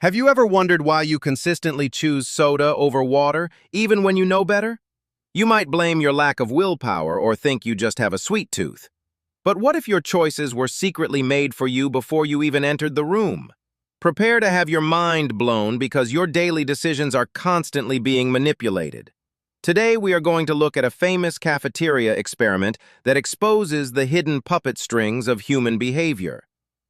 Have you ever wondered why you consistently choose soda over water, even when you know better? You might blame your lack of willpower or think you just have a sweet tooth. But what if your choices were secretly made for you before you even entered the room? Prepare to have your mind blown because your daily decisions are constantly being manipulated. Today, we are going to look at a famous cafeteria experiment that exposes the hidden puppet strings of human behavior.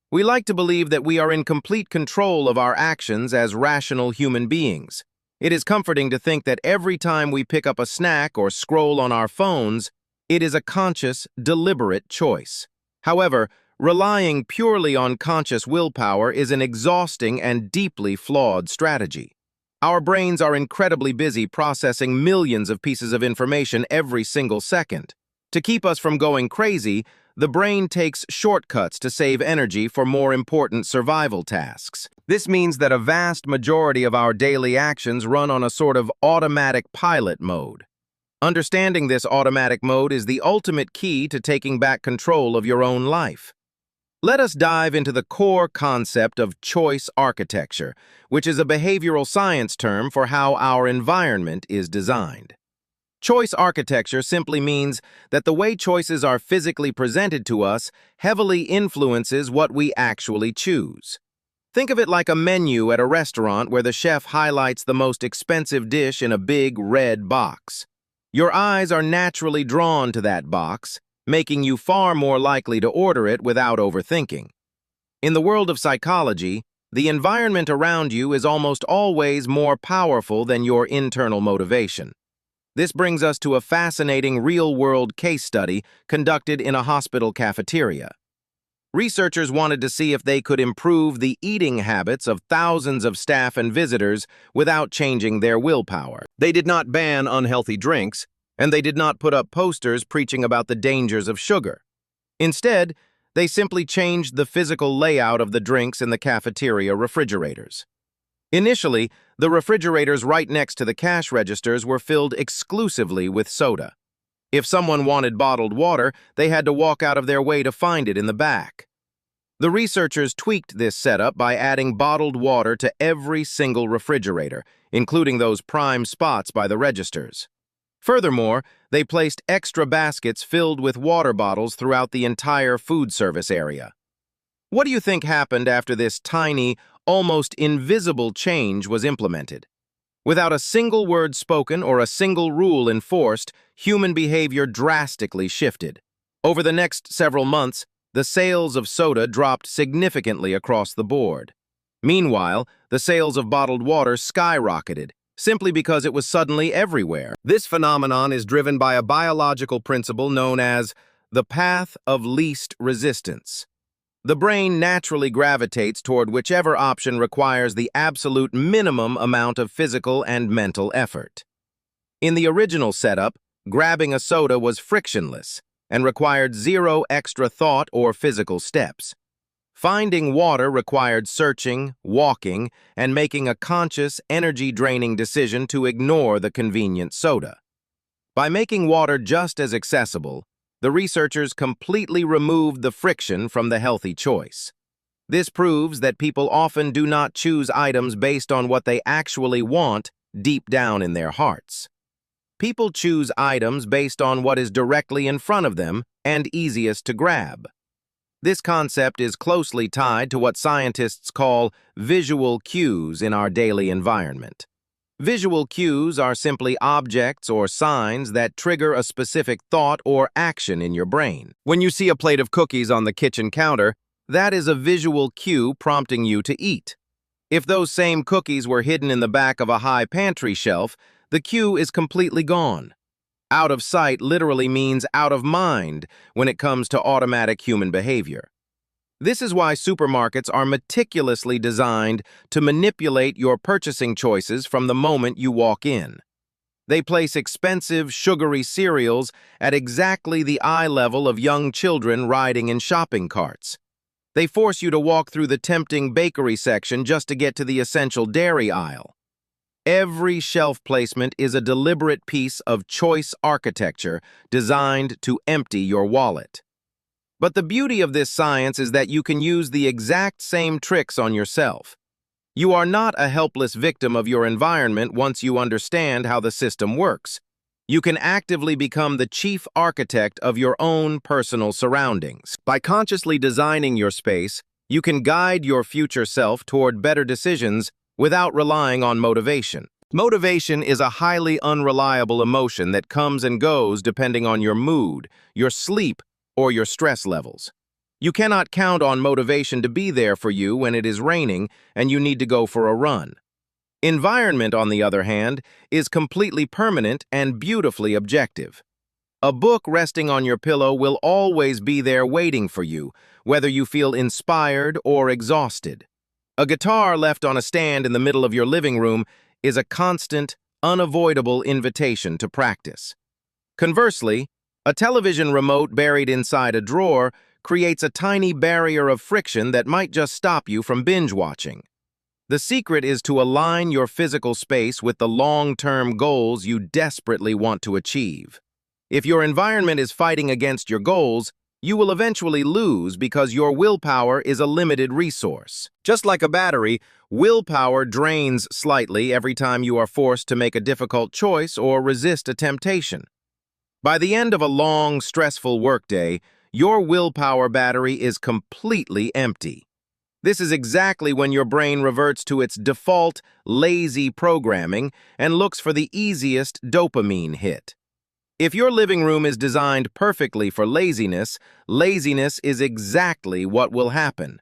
We like to believe that we are in complete control of our actions as rational human beings. It is comforting to think that every time we pick up a snack or scroll on our phones, it is a conscious, deliberate choice. However, relying purely on conscious willpower is an exhausting and deeply flawed strategy. Our brains are incredibly busy processing millions of pieces of information every single second. To keep us from going crazy, the brain takes shortcuts to save energy for more important survival tasks. This means that a vast majority of our daily actions run on a sort of automatic pilot mode. Understanding this automatic mode is the ultimate key to taking back control of your own life. Let us dive into the core concept of choice architecture, which is a behavioral science term for how our environment is designed. Choice architecture simply means that the way choices are physically presented to us heavily influences what we actually choose. Think of it like a menu at a restaurant where the chef highlights the most expensive dish in a big red box. Your eyes are naturally drawn to that box, making you far more likely to order it without overthinking. In the world of psychology, the environment around you is almost always more powerful than your internal motivation. This brings us to a fascinating real-world case study conducted in a hospital cafeteria. Researchers wanted to see if they could improve the eating habits of thousands of staff and visitors without changing their willpower. They did not ban unhealthy drinks, and they did not put up posters preaching about the dangers of sugar. Instead, they simply changed the physical layout of the drinks in the cafeteria refrigerators. Initially, the refrigerators right next to the cash registers were filled exclusively with soda. If someone wanted bottled water, they had to walk out of their way to find it in the back. The researchers tweaked this setup by adding bottled water to every single refrigerator, including those prime spots by the registers. Furthermore, they placed extra baskets filled with water bottles throughout the entire food service area. What do you think happened after this tiny, almost invisible change was implemented? Without a single word spoken or a single rule enforced, human behavior drastically shifted. Over the next several months, the sales of soda dropped significantly across the board. Meanwhile, the sales of bottled water skyrocketed, simply because it was suddenly everywhere. This phenomenon is driven by a biological principle known as the path of least resistance. The brain naturally gravitates toward whichever option requires the absolute minimum amount of physical and mental effort. In the original setup, grabbing a soda was frictionless and required zero extra thought or physical steps. Finding water required searching, walking, and making a conscious, energy-draining decision to ignore the convenient soda. By making water just as accessible, the researchers completely removed the friction from the healthy choice. This proves that people often do not choose items based on what they actually want deep down in their hearts. People choose items based on what is directly in front of them and easiest to grab. This concept is closely tied to what scientists call visual cues in our daily environment. Visual cues are simply objects or signs that trigger a specific thought or action in your brain. When you see a plate of cookies on the kitchen counter, that is a visual cue prompting you to eat. If those same cookies were hidden in the back of a high pantry shelf, the cue is completely gone. Out of sight literally means out of mind when it comes to automatic human behavior. This is why supermarkets are meticulously designed to manipulate your purchasing choices from the moment you walk in. They place expensive, sugary cereals at exactly the eye level of young children riding in shopping carts. They force you to walk through the tempting bakery section just to get to the essential dairy aisle. Every shelf placement is a deliberate piece of choice architecture designed to empty your wallet. But the beauty of this science is that you can use the exact same tricks on yourself. You are not a helpless victim of your environment once you understand how the system works. You can actively become the chief architect of your own personal surroundings. By consciously designing your space, you can guide your future self toward better decisions without relying on motivation. Motivation is a highly unreliable emotion that comes and goes depending on your mood, your sleep, or your stress levels. You cannot count on motivation to be there for you when it is raining and you need to go for a run. Environment, on the other hand, is completely permanent and beautifully objective. A book resting on your pillow will always be there waiting for you, whether you feel inspired or exhausted. A guitar left on a stand in the middle of your living room is a constant, unavoidable invitation to practice. Conversely, a television remote buried inside a drawer creates a tiny barrier of friction that might just stop you from binge-watching. The secret is to align your physical space with the long-term goals you desperately want to achieve. If your environment is fighting against your goals, you will eventually lose because your willpower is a limited resource. Just like a battery, willpower drains slightly every time you are forced to make a difficult choice or resist a temptation. By the end of a long, stressful workday, your willpower battery is completely empty. This is exactly when your brain reverts to its default, lazy programming and looks for the easiest dopamine hit. If your living room is designed perfectly for laziness, laziness is exactly what will happen.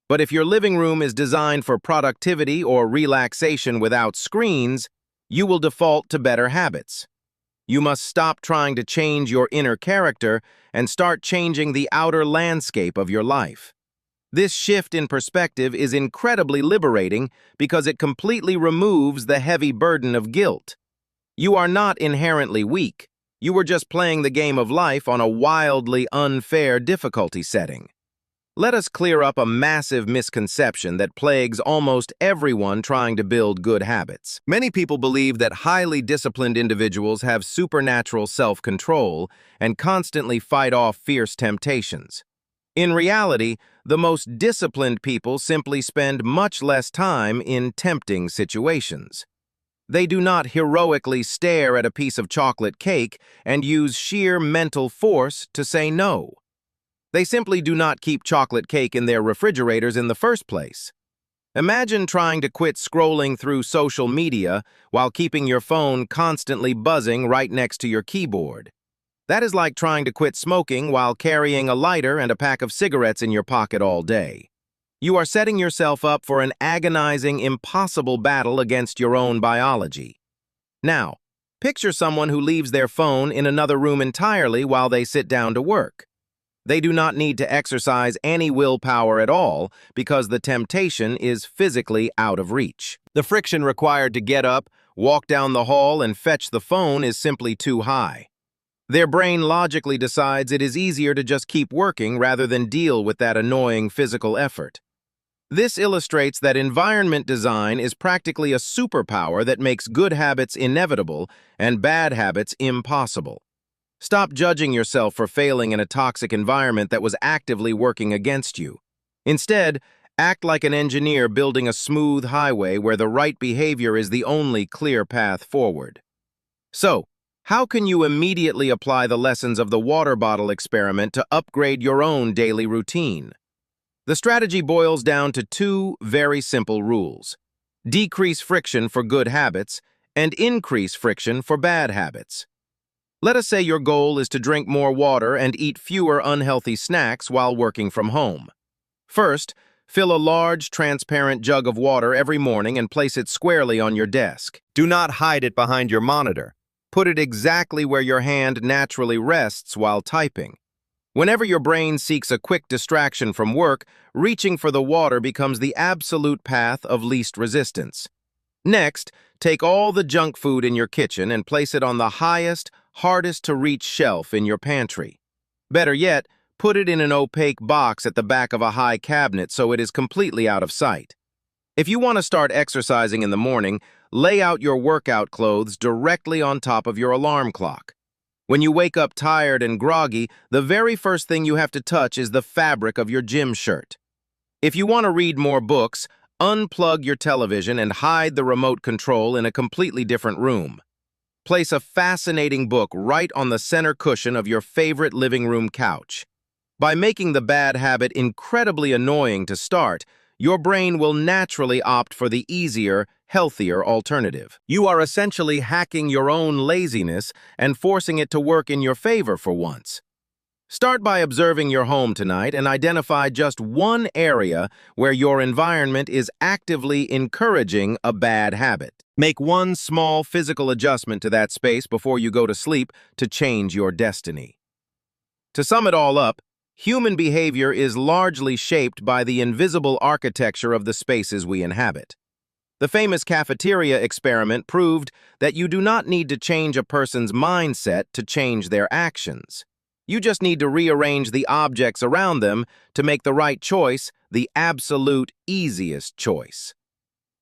But if your living room is designed for productivity or relaxation without screens, you will default to better habits. You must stop trying to change your inner character and start changing the outer landscape of your life. This shift in perspective is incredibly liberating because it completely removes the heavy burden of guilt. You are not inherently weak. You were just playing the game of life on a wildly unfair difficulty setting. Let us clear up a massive misconception that plagues almost everyone trying to build good habits. Many people believe that highly disciplined individuals have supernatural self-control and constantly fight off fierce temptations. In reality, the most disciplined people simply spend much less time in tempting situations. They do not heroically stare at a piece of chocolate cake and use sheer mental force to say no. They simply do not keep chocolate cake in their refrigerators in the first place. Imagine trying to quit scrolling through social media while keeping your phone constantly buzzing right next to your keyboard. That is like trying to quit smoking while carrying a lighter and a pack of cigarettes in your pocket all day. You are setting yourself up for an agonizing, impossible battle against your own biology. Now, picture someone who leaves their phone in another room entirely while they sit down to work. They do not need to exercise any willpower at all because the temptation is physically out of reach. The friction required to get up, walk down the hall, and fetch the phone is simply too high. Their brain logically decides it is easier to just keep working rather than deal with that annoying physical effort. This illustrates that environment design is practically a superpower that makes good habits inevitable and bad habits impossible. Stop judging yourself for failing in a toxic environment that was actively working against you. Instead, act like an engineer building a smooth highway where the right behavior is the only clear path forward. So, how can you immediately apply the lessons of the water bottle experiment to upgrade your own daily routine? The strategy boils down to two very simple rules: decrease friction for good habits and increase friction for bad habits. Let us say your goal is to drink more water and eat fewer unhealthy snacks while working from home. First, fill a large, transparent jug of water every morning and place it squarely on your desk. Do not hide it behind your monitor. Put it exactly where your hand naturally rests while typing. Whenever your brain seeks a quick distraction from work, reaching for the water becomes the absolute path of least resistance. Next, take all the junk food in your kitchen and place it on the highest, hardest-to-reach shelf in your pantry. Better yet, put it in an opaque box at the back of a high cabinet so it is completely out of sight. If you want to start exercising in the morning, lay out your workout clothes directly on top of your alarm clock. When you wake up tired and groggy, the very first thing you have to touch is the fabric of your gym shirt. If you want to read more books, Unplug your television and hide the remote control in a completely different room. Place a fascinating book right on the center cushion of your favorite living room couch. By making the bad habit incredibly annoying to start, your brain will naturally opt for the easier, healthier alternative. You are essentially hacking your own laziness and forcing it to work in your favor for once. Start by observing your home tonight and identify just one area where your environment is actively encouraging a bad habit. Make one small physical adjustment to that space before you go to sleep to change your destiny. To sum it all up, human behavior is largely shaped by the invisible architecture of the spaces we inhabit. The famous cafeteria experiment proved that you do not need to change a person's mindset to change their actions. You just need to rearrange the objects around them to make the right choice, the absolute easiest choice.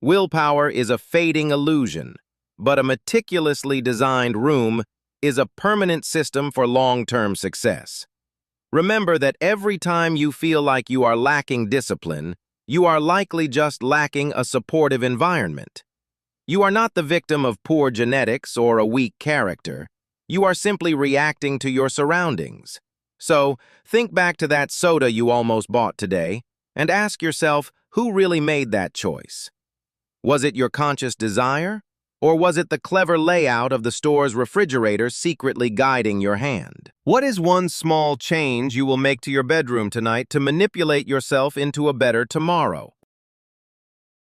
Willpower is a fading illusion, but a meticulously designed room is a permanent system for long-term success. Remember that every time you feel like you are lacking discipline, you are likely just lacking a supportive environment. You are not the victim of poor genetics or a weak character. You are simply reacting to your surroundings. So, think back to that soda you almost bought today and ask yourself who really made that choice. Was it your conscious desire, or was it the clever layout of the store's refrigerator secretly guiding your hand? What is one small change you will make to your bedroom tonight to manipulate yourself into a better tomorrow?